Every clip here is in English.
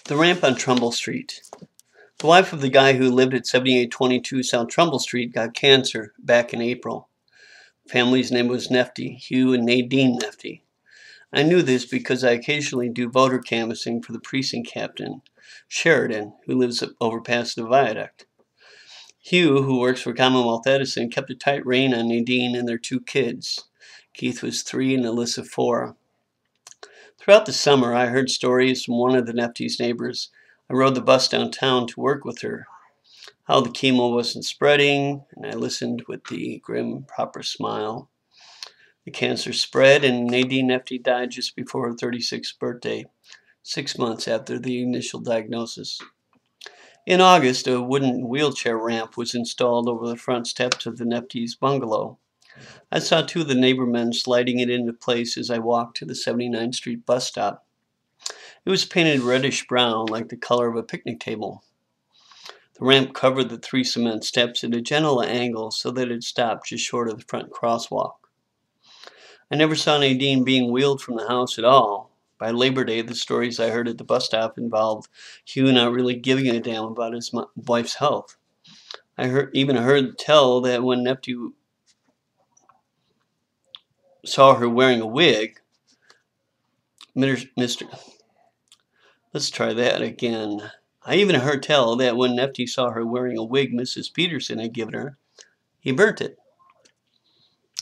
The ramp on Trumbull Street. The wife of the guy who lived at 7822 South Trumbull Street got cancer back in April. Family's name was Nefty, Hugh and Nadine Nefty. I knew this because I occasionally do voter canvassing for the precinct captain, Sheridan, who lives over past the viaduct. Hugh, who works for Commonwealth Edison, kept a tight rein on Nadine and their two kids. Keith was 3 and Alyssa 4. Throughout the summer, I heard stories from one of the Nefty's neighbors. I rode the bus downtown to work with her. How the chemo wasn't spreading, and I listened with the grim, proper smile. The cancer spread, and Nadine Nefty died just before her 36th birthday, 6 months after the initial diagnosis. In August, a wooden wheelchair ramp was installed over the front steps of the Nefty's bungalow. I saw 2 of the neighbor men sliding it into place as I walked to the 79th Street bus stop. It was painted reddish-brown, like the color of a picnic table. The ramp covered the 3 cement steps at a gentle angle so that it stopped just short of the front crosswalk. I never saw Nadine being wheeled from the house at all. By Labor Day, the stories I heard at the bus stop involved Hugh not really giving a damn about his wife's health. I even heard tell that when Nefty saw her wearing a wig, Let's try that again. I even heard tell that when Nefty saw her wearing a wig Mrs. Peterson had given her, he burnt it.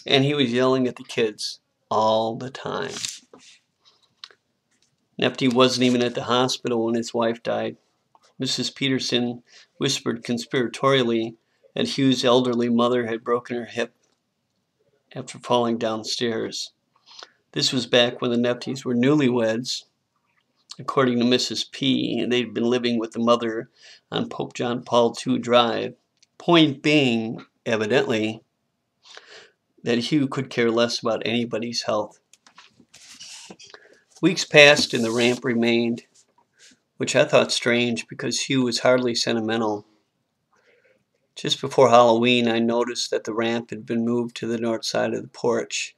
And he was yelling at the kids all the time. Nefty wasn't even at the hospital when his wife died. Mrs. Peterson whispered conspiratorially that Hugh's elderly mother had broken her hip after falling downstairs. This was back when the Neftys were newlyweds. According to Mrs. P., they'd been living with the mother on Pope John Paul II Drive. Point being, evidently, that Hugh could care less about anybody's health. Weeks passed and the ramp remained, which I thought strange because Hugh was hardly sentimental. Just before Halloween, I noticed that the ramp had been moved to the north side of the porch.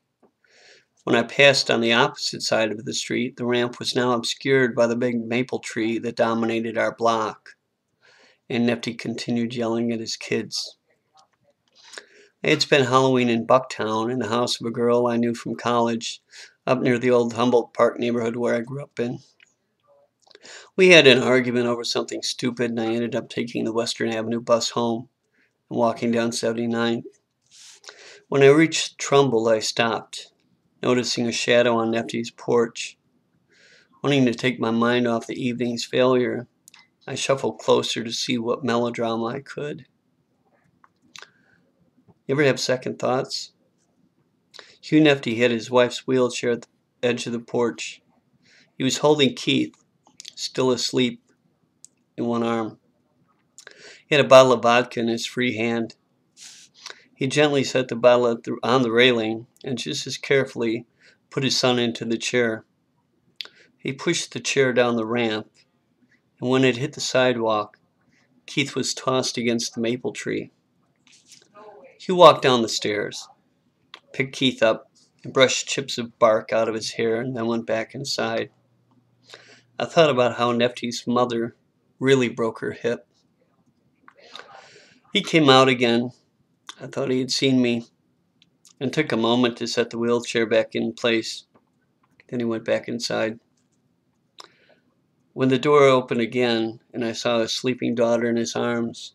When I passed on the opposite side of the street, the ramp was now obscured by the big maple tree that dominated our block, and Nefty continued yelling at his kids. I had spent Halloween in Bucktown in the house of a girl I knew from college, up near the old Humboldt Park neighborhood where I grew up in. We had an argument over something stupid, and I ended up taking the Western Avenue bus home and walking down 79th. When I reached Trumbull, I stopped, noticing a shadow on Nefty's porch. Wanting to take my mind off the evening's failure, I shuffled closer to see what melodrama I could. You ever have second thoughts? Hugh Nefty had his wife's wheelchair at the edge of the porch. He was holding Keith, still asleep, in one arm. He had a bottle of vodka in his free hand. He gently set the bottle on the railing and just as carefully put his son into the chair. He pushed the chair down the ramp, and when it hit the sidewalk, Keith was tossed against the maple tree. Hugh walked down the stairs, picked Keith up, and brushed chips of bark out of his hair, and then went back inside. I thought about how Nefty's mother really broke her hip. He came out again. I thought he had seen me, and took a moment to set the wheelchair back in place. Then he went back inside. When the door opened again, and I saw his sleeping daughter in his arms,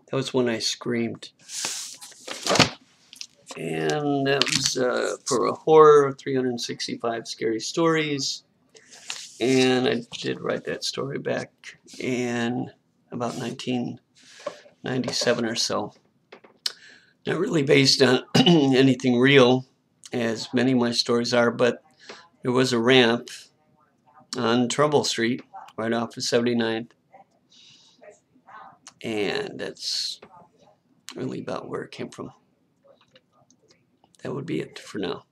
that was when I screamed. And that was for a horror, 365 scary stories. And I did write that story back in about 1997 or so. Not really based on anything real, as many of my stories are, but there was a ramp on Trumbull Street, right off of 79th. And that's really about where it came from. That would be it for now.